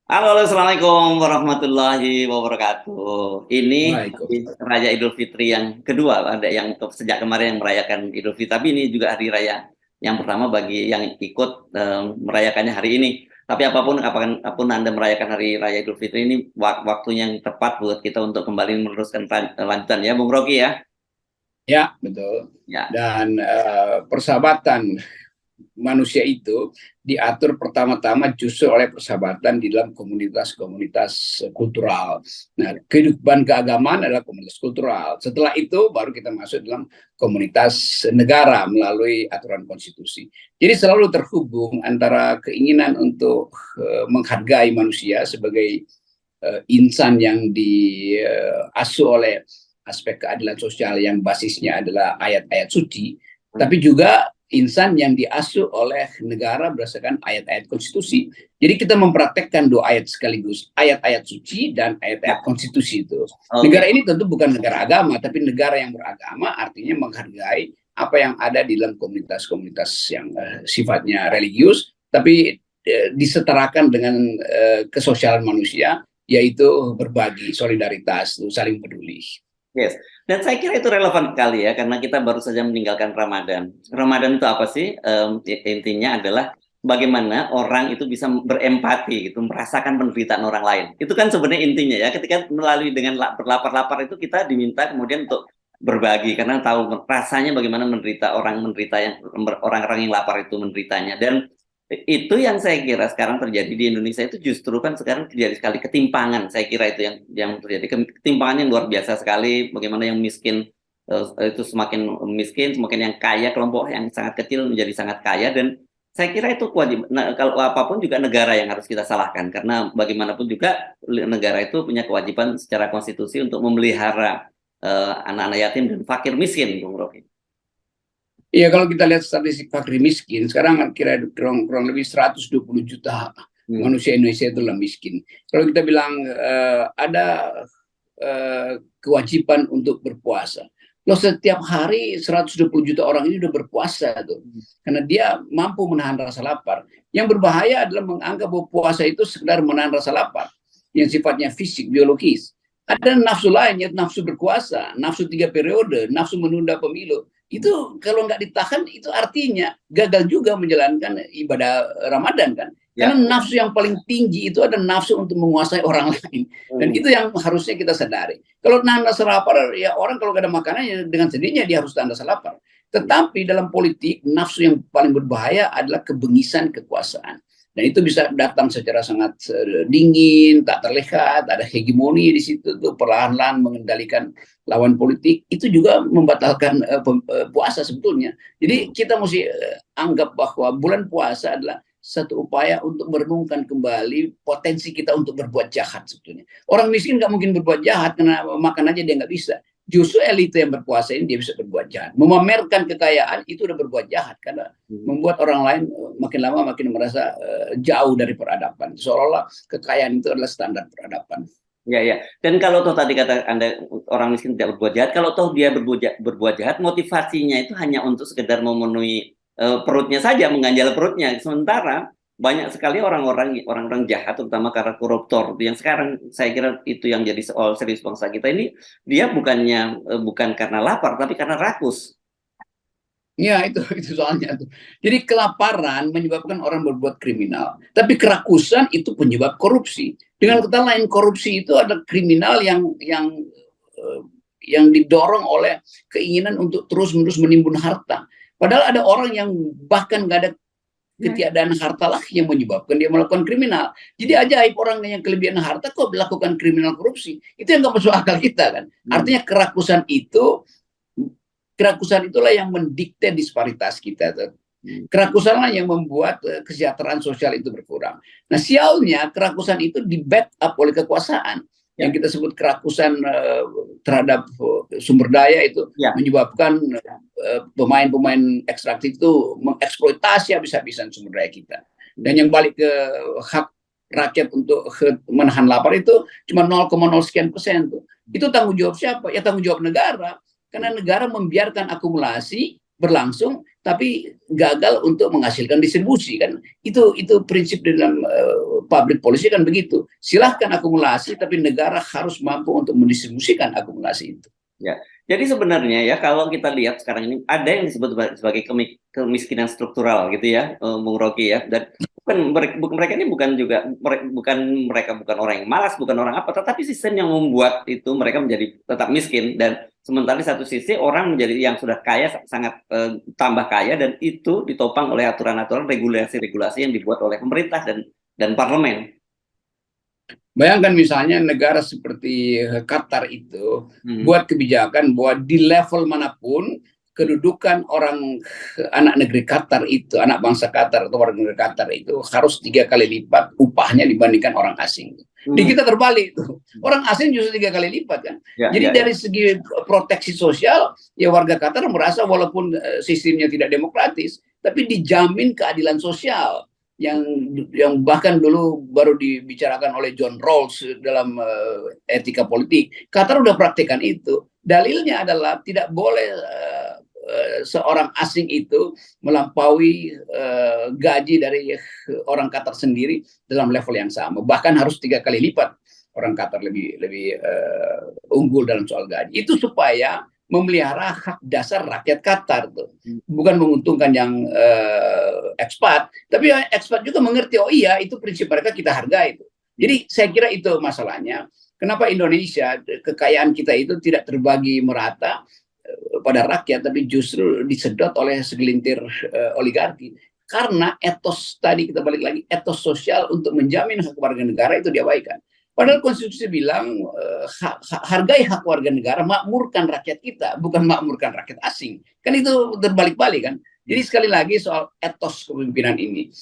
Halo, assalamualaikum warahmatullahi wabarakatuh. Ini Waalaikumsalam. Raya Idul Fitri yang kedua, ada yang sejak kemarin yang merayakan Idul Fitri, tapi ini juga hari raya yang pertama bagi yang ikut merayakannya hari ini. Tapi apapun Anda merayakan hari raya Idul Fitri ini waktunya yang tepat buat kita untuk kembali meneruskan lanjutan ya, Bung Rocky ya. Ya, betul. Ya, Dan persahabatan manusia itu diatur pertama-tama justru oleh persahabatan di dalam komunitas-komunitas kultural. Nah, kehidupan keagamaan adalah komunitas kultural. Setelah itu baru kita masuk dalam komunitas negara melalui aturan konstitusi. Jadi selalu terhubung antara keinginan untuk menghargai manusia sebagai insan yang diasuh oleh aspek keadilan sosial yang basisnya adalah ayat-ayat suci, tapi juga insan yang diasuh oleh negara berdasarkan ayat-ayat konstitusi. Jadi kita mempraktekkan dua ayat sekaligus, ayat-ayat suci dan ya, ayat-ayat konstitusi itu. oke. Negara ini tentu bukan negara agama, tapi negara yang beragama artinya menghargai apa yang ada di dalam komunitas-komunitas yang sifatnya religius, tapi disetarakan dengan kesosialan manusia, yaitu berbagi, solidaritas, saling peduli. Yes, dan saya kira itu relevan sekali ya, karena kita baru saja meninggalkan Ramadan. Ramadan itu apa sih? Intinya adalah bagaimana orang itu bisa berempati, gitu, merasakan penderitaan orang lain. Itu kan sebenarnya intinya ya. Ketika melalui dengan berlapar-lapar itu kita diminta kemudian untuk berbagi, karena tahu rasanya bagaimana menderita yang orang-orang yang lapar itu menderitanya. Dan itu yang saya kira sekarang terjadi di Indonesia itu justru kan sekarang terjadi sekali ketimpangan. Saya kira itu yang terjadi ketimpangan yang luar biasa sekali. Bagaimana yang miskin itu semakin miskin, semakin yang kaya, kelompok yang sangat kecil menjadi sangat kaya. Dan saya kira itu kewajiban. Nah, kalau apapun juga negara yang harus kita salahkan, karena bagaimanapun juga negara itu punya kewajiban secara konstitusi untuk memelihara anak-anak yatim dan fakir miskin, Bung Rofi. Iya, kalau kita lihat statistik fakir miskin, sekarang kira kurang lebih 120 juta Hmm. manusia Indonesia itu lah miskin. Kalau kita bilang ada kewajiban untuk berpuasa, loh setiap hari 120 juta orang ini udah berpuasa tuh, karena dia mampu menahan rasa lapar. Yang berbahaya adalah menganggap bahwa puasa itu sekedar menahan rasa lapar, yang sifatnya fisik, biologis. Ada nafsu lain, yaitu nafsu berkuasa, nafsu 3 periode, nafsu menunda pemilu. Itu kalau nggak ditahan, itu artinya gagal juga menjalankan ibadah Ramadan kan. Karena Ya. nafsu yang paling tinggi itu ada nafsu untuk menguasai orang lain. Dan Hmm. itu yang harusnya kita sadari. Kalau nahan rasa lapar, ya orang kalau gak ada makanan, ya dengan sendirinya dia harus tahan rasa lapar. Tetapi dalam politik, nafsu yang paling berbahaya adalah kebengisan kekuasaan. Dan itu bisa datang secara sangat dingin, tak terlihat, ada hegemoni di situ tuh, perlahan-lahan mengendalikan lawan politik. Itu juga membatalkan puasa sebetulnya. Jadi kita mesti anggap bahwa bulan puasa adalah satu upaya untuk merenungkan kembali potensi kita untuk berbuat jahat sebetulnya. Orang miskin nggak mungkin berbuat jahat karena makan aja dia nggak bisa. Justru elite yang berpuasa ini dia bisa berbuat jahat. Memamerkan kekayaan itu udah berbuat jahat karena Hmm. membuat orang lain makin lama makin merasa jauh dari peradaban. Seolah-olah kekayaan itu adalah standar peradaban. Ya, ya. Dan kalau toh tadi kata Anda orang miskin tidak berbuat jahat, kalau toh dia berbuat jahat, motivasinya itu hanya untuk sekedar memenuhi perutnya saja, mengganjal perutnya. Sementara banyak sekali orang-orang jahat, terutama karena koruptor, yang sekarang saya kira itu yang jadi soal serius bangsa kita ini, dia bukan karena lapar, tapi karena rakus. Ya, itu soalnya tuh. Jadi kelaparan menyebabkan orang berbuat kriminal, tapi kerakusan itu penyebab korupsi. Hmm. Dengan kata lain, korupsi itu adalah kriminal eh, yang didorong oleh keinginan untuk terus-menerus menimbun harta. Padahal ada orang yang bahkan nggak ada ketiadaan harta lah yang menyebabkan dia melakukan kriminal. Jadi ajaib orang yang kelebihan harta kok melakukan kriminal korupsi. Itu yang nggak masuk akal kita kan. Hmm. Artinya kerakusan itulah yang mendikte disparitas kita. Hmm. Kerakusanlah yang membuat kesejahteraan sosial itu berkurang. Nah, sialnya kerakusan itu di backup oleh kekuasaan. Yang Ya, kita sebut kerakusan terhadap sumber daya itu ya. menyebabkan pemain-pemain ekstraktif itu mengeksploitasi habis-habisan sumber daya kita. Dan yang balik ke hak rakyat untuk menahan lapar itu cuma 0,0 sekian persen tuh. Itu tanggung jawab siapa? Ya tanggung jawab negara. Karena negara membiarkan akumulasi berlangsung tapi gagal untuk menghasilkan distribusi kan. Itu prinsip dalam public policy kan begitu. Silahkan akumulasi tapi negara harus mampu untuk mendistribusikan akumulasi itu. Ya, jadi sebenarnya ya kalau kita lihat sekarang ini ada yang disebut sebagai kemiskinan struktural gitu ya, Bung Rocky ya. Dan mereka ini bukan bukan orang yang malas, bukan orang apa, tetapi sistem yang membuat itu mereka menjadi tetap miskin. Dan sementara di satu sisi orang menjadi yang sudah kaya sangat tambah kaya, dan itu ditopang oleh aturan-aturan, regulasi-regulasi yang dibuat oleh pemerintah dan parlemen. Bayangkan misalnya negara seperti Qatar itu buat kebijakan bahwa di level manapun kedudukan anak negeri Qatar itu, anak bangsa Qatar atau warga negara Qatar itu harus 3 kali lipat upahnya dibandingkan orang asing. Di kita terbalik tuh, orang asing justru 3 kali lipat kan. Jadi dari segi proteksi sosial, ya warga Qatar merasa walaupun sistemnya tidak demokratis, tapi dijamin keadilan sosial. Yang bahkan dulu baru dibicarakan oleh John Rawls dalam etika politik. Qatar udah praktekkan itu. Dalilnya adalah tidak boleh seorang asing itu melampaui gaji dari orang Qatar sendiri dalam level yang sama. Bahkan harus 3 kali lipat orang Qatar lebih unggul dalam soal gaji. Itu supaya memelihara hak dasar rakyat Qatar tuh. Bukan menguntungkan yang ekspat, tapi yang ekspat juga mengerti, oh iya itu prinsip mereka kita hargai itu. Jadi saya kira itu masalahnya. Kenapa Indonesia kekayaan kita itu tidak terbagi merata pada rakyat, tapi justru disedot oleh segelintir oligarki. Karena etos tadi, kita balik lagi, etos sosial untuk menjamin hak warga negara itu diabaikan. Padahal konstitusi bilang hargai hak warga negara, makmurkan rakyat kita, bukan makmurkan rakyat asing. Kan itu terbalik-balik kan. Jadi sekali lagi soal etos kepemimpinan ini,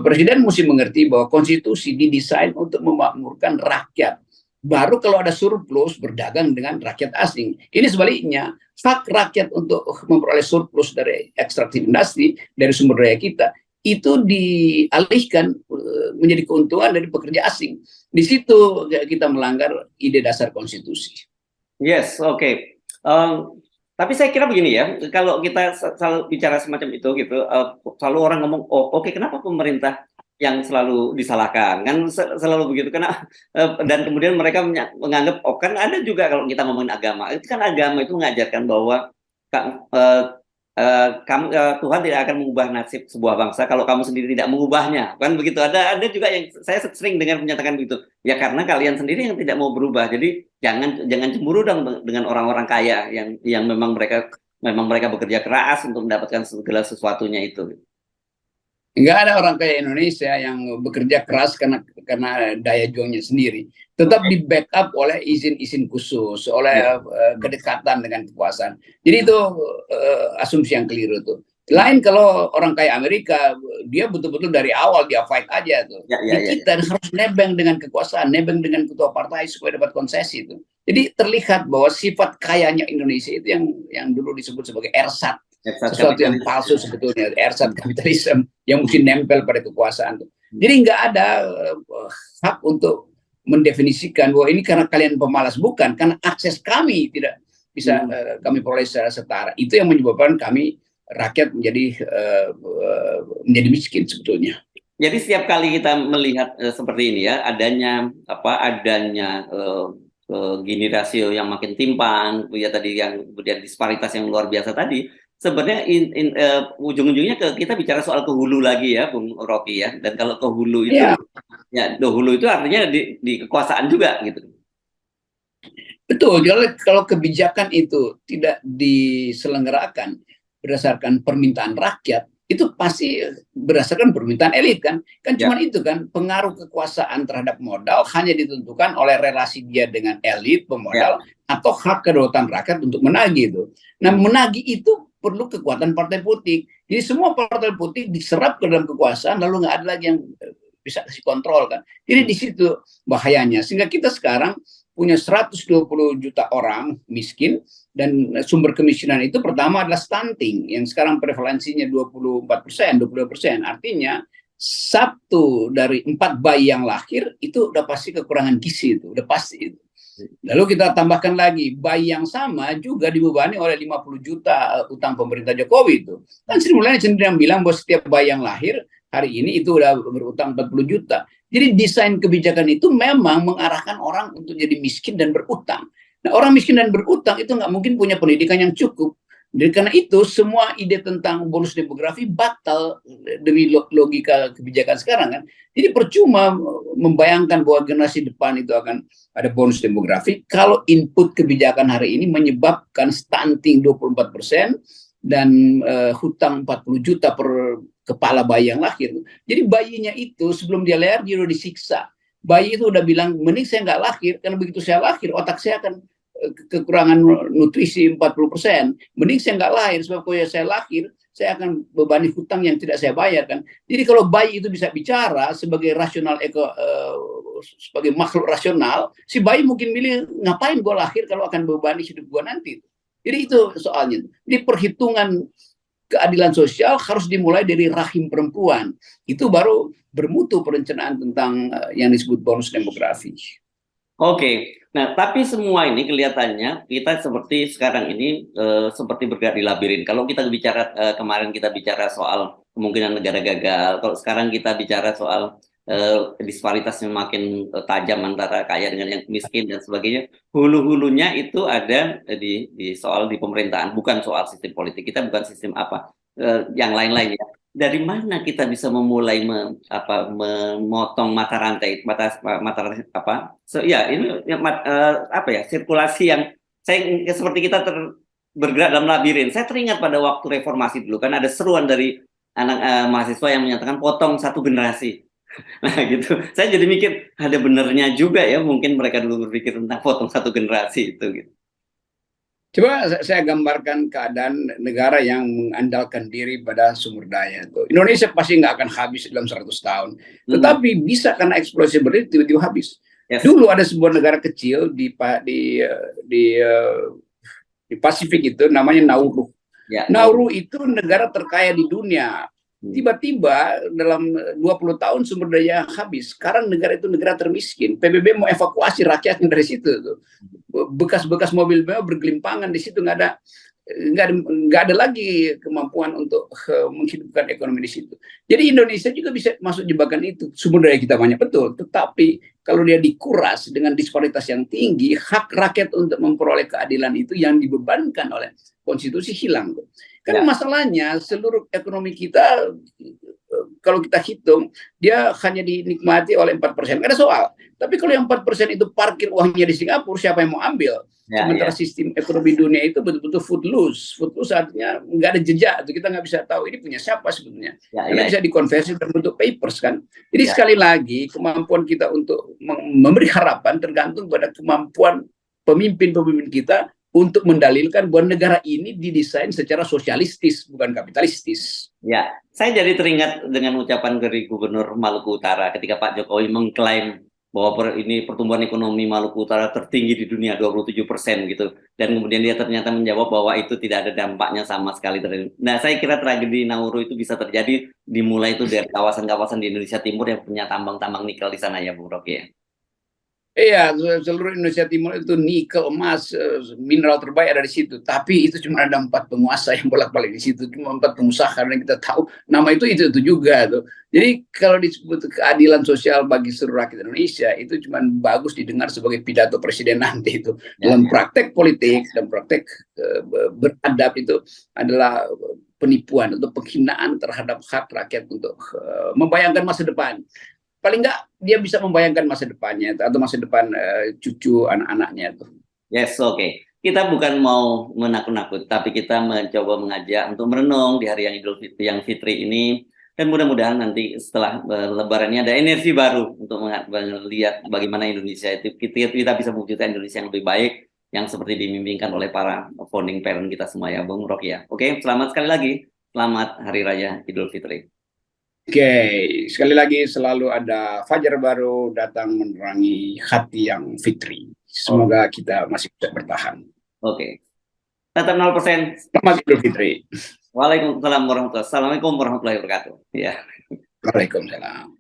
presiden mesti mengerti bahwa konstitusi didesain untuk memakmurkan rakyat. Baru kalau ada surplus berdagang dengan rakyat asing. Ini sebaliknya, hak rakyat untuk memperoleh surplus dari ekstraktif industri, dari sumber daya kita, itu dialihkan menjadi keuntungan dari pekerja asing. Di situ kita melanggar ide dasar konstitusi. Yes, oke. Tapi saya kira begini ya, kalau kita selalu bicara semacam itu gitu, selalu orang ngomong, oh oke, kenapa pemerintah yang selalu disalahkan? Kan selalu begitu, karena dan kemudian mereka menganggap, oh kan ada juga kalau kita ngomongin agama, itu kan agama itu mengajarkan bahwa Tuhan tidak akan mengubah nasib sebuah bangsa kalau kamu sendiri tidak mengubahnya, kan begitu. Ada juga yang saya sering dengar menyatakan begitu, ya karena kalian sendiri yang tidak mau berubah, jadi jangan cemburu dong dengan orang-orang kaya yang memang mereka bekerja keras untuk mendapatkan segala sesuatunya itu. Nggak ada orang kaya Indonesia yang bekerja keras karena daya juangnya sendiri. Tetap di backup oleh izin-izin khusus, oleh kedekatan dengan kekuasaan. Jadi itu asumsi yang keliru tuh. Lain kalau orang kaya Amerika, dia betul-betul dari awal dia fight aja tuh. Kita harus nebeng dengan kekuasaan, nebeng dengan ketua partai supaya dapat konsesi itu. Jadi terlihat bahwa sifat kayanya Indonesia itu yang dulu disebut sebagai ersat. Sesuatu yang palsu sebetulnya, ersat kapitalisme yang mungkin nempel pada kekuasaan. Jadi nggak ada hak untuk mendefinisikan bahwa ini karena kalian pemalas, bukan, karena akses kami tidak bisa kami peroleh secara setara. Itu yang menyebabkan kami rakyat menjadi miskin sebetulnya. Jadi setiap kali kita melihat seperti ini ya, adanya gini rasio yang makin timpang, ya tadi yang kemudian disparitas yang luar biasa tadi. Sebenarnya ujung-ujungnya kita bicara soal ke hulu lagi ya, Bung Rocky ya. Dan kalau ke hulu itu, ya hulu itu artinya di kekuasaan juga gitu. Betul, kalau kebijakan itu tidak diselenggarakan berdasarkan permintaan rakyat, itu pasti berdasarkan permintaan elit kan. Kan cuma itu kan, pengaruh kekuasaan terhadap modal hanya ditentukan oleh relasi dia dengan elit, pemodal, atau hak kedaulatan rakyat untuk menagih itu. Nah, menagih itu perlu kekuatan partai politik. Jadi semua partai politik diserap ke dalam kekuasaan, lalu nggak ada lagi yang bisa kasih kontrol kan. Jadi di situ bahayanya. Sehingga kita sekarang punya 120 juta orang miskin, dan sumber kemiskinan itu pertama adalah stunting, yang sekarang prevalensinya 24%, 22%. Artinya 1 dari 4 bayi yang lahir itu udah pasti kekurangan gizi, itu udah pasti itu. Lalu kita tambahkan lagi, bayi yang sama juga dibebani oleh 50 juta utang pemerintah Jokowi itu. Kan Sri Mulyani sendiri yang bilang bahwa setiap bayi yang lahir hari ini itu udah berutang 40 juta. Jadi desain kebijakan itu memang mengarahkan orang untuk jadi miskin dan berutang. Nah, orang miskin dan berutang itu nggak mungkin punya pendidikan yang cukup. Dan karena itu semua ide tentang bonus demografi batal demi logika kebijakan sekarang kan. Jadi percuma membayangkan bahwa generasi depan itu akan ada bonus demografi kalau input kebijakan hari ini menyebabkan stunting 24% dan hutang 40 juta per kepala bayi yang lahir. Jadi bayinya itu sebelum dia lahir dia udah disiksa. Bayi itu udah bilang, mending saya nggak lahir, karena begitu saya lahir otak saya akan kekurangan nutrisi 40%. Mending saya nggak lahir, sebab kalau saya lahir saya akan bebani hutang yang tidak saya bayarkan. Jadi kalau bayi itu bisa bicara sebagai rasional sebagai makhluk rasional, si bayi mungkin milih ngapain gue lahir kalau akan bebani hidup gue nanti. Jadi itu soalnya. Jadi perhitungan keadilan sosial harus dimulai dari rahim perempuan. Itu baru bermutu perencanaan tentang yang disebut bonus demografi. Oke, nah tapi semua ini kelihatannya kita seperti sekarang ini seperti bergerak di labirin. Kalau kita bicara kemarin kita bicara soal kemungkinan negara gagal, kalau sekarang kita bicara soal disparitas yang makin tajam antara kaya dengan yang miskin dan sebagainya. Hulu-hulunya itu ada di soal di pemerintahan, bukan soal sistem politik. Kita bukan sistem apa yang lain-lain ya. Dari mana kita bisa memulai memotong mata rantai ya ini ya, apa ya sirkulasi yang saya seperti kita bergerak dalam labirin. Saya teringat pada waktu reformasi dulu kan ada seruan dari anak mahasiswa yang menyatakan potong satu generasi. Nah gitu. Saya jadi mikir ada benernya juga ya, mungkin mereka dulu berpikir tentang potong satu generasi itu gitu. Coba saya gambarkan keadaan negara yang mengandalkan diri pada sumber daya. Indonesia pasti nggak akan habis dalam 100 tahun. Tetapi bisa karena eksplosif berarti tiba-tiba habis. Yes. Dulu ada sebuah negara kecil di Pasifik itu namanya Nauru. Ya, Nauru itu negara terkaya di dunia. Tiba-tiba dalam 20 tahun sumber daya habis. Sekarang negara itu negara termiskin. PBB mau evakuasi rakyatnya dari situ. Bekas-bekas mobil bergelimpangan di situ, nggak ada lagi kemampuan untuk menghidupkan ekonomi di situ. Jadi Indonesia juga bisa masuk jebakan itu. Sumber daya kita banyak betul, tetapi kalau dia dikuras dengan disparitas yang tinggi, hak rakyat untuk memperoleh keadilan itu yang dibebankan oleh konstitusi hilang. Kan masalahnya seluruh ekonomi kita kalau kita hitung dia hanya dinikmati oleh 4%. Nggak ada soal. Tapi kalau yang 4% itu parkir uangnya di Singapura, siapa yang mau ambil? Sementara sistem ekonomi dunia itu betul-betul footloose. Footloose artinya nggak ada jejak. Kita nggak bisa tahu ini punya siapa sebetulnya. Karena bisa dikonversi berbentuk papers kan. Jadi sekali lagi kemampuan kita untuk memberi harapan tergantung pada kemampuan pemimpin-pemimpin kita untuk mendalilkan bahwa negara ini didesain secara sosialistis, bukan kapitalistis. Ya, saya jadi teringat dengan ucapan dari Gubernur Maluku Utara ketika Pak Jokowi mengklaim bahwa ini pertumbuhan ekonomi Maluku Utara tertinggi di dunia 27% gitu. Dan kemudian dia ternyata menjawab bahwa itu tidak ada dampaknya sama sekali. Nah, saya kira tragedi Nauru itu bisa terjadi dimulai itu dari kawasan-kawasan di Indonesia Timur yang punya tambang-tambang nikel di sana ya, Bung Rocky ya. Iya, seluruh Indonesia Timur itu nikel, emas, mineral terbaik ada di situ. Tapi itu cuma ada 4 penguasa yang bolak-balik di situ, cuma 4 pengusaha karena kita tahu nama itu juga tuh. Jadi kalau disebut keadilan sosial bagi seluruh rakyat Indonesia itu cuma bagus didengar sebagai pidato presiden nanti itu. Dalam praktek politik dan praktek beradab itu adalah penipuan atau penghinaan terhadap hak rakyat untuk membayangkan masa depan. Paling nggak dia bisa membayangkan masa depannya atau masa depan cucu anak-anaknya tuh. Yes, oke. Kita bukan mau menakut-nakut, tapi kita mencoba mengajak untuk merenung di hari yang Idul Fitri, yang Fitri ini, dan mudah-mudahan nanti setelah Lebarannya ada energi baru untuk melihat bagaimana Indonesia itu kita bisa mewujudkan Indonesia yang lebih baik, yang seperti dimimpikan oleh para founding parent kita semua ya, Bung Rocky ya. Oke, selamat sekali lagi, selamat Hari Raya Idul Fitri. Oke, sekali lagi selalu ada fajar baru datang menerangi hati yang fitri. Semoga kita masih bisa bertahan. Oke. Tetap 0%. Selamat Idul Fitri. Waalaikumsalam warahmatullahi wabarakatuh. Assalamualaikum warahmatullahi wabarakatuh. Ya. Waalaikumsalam.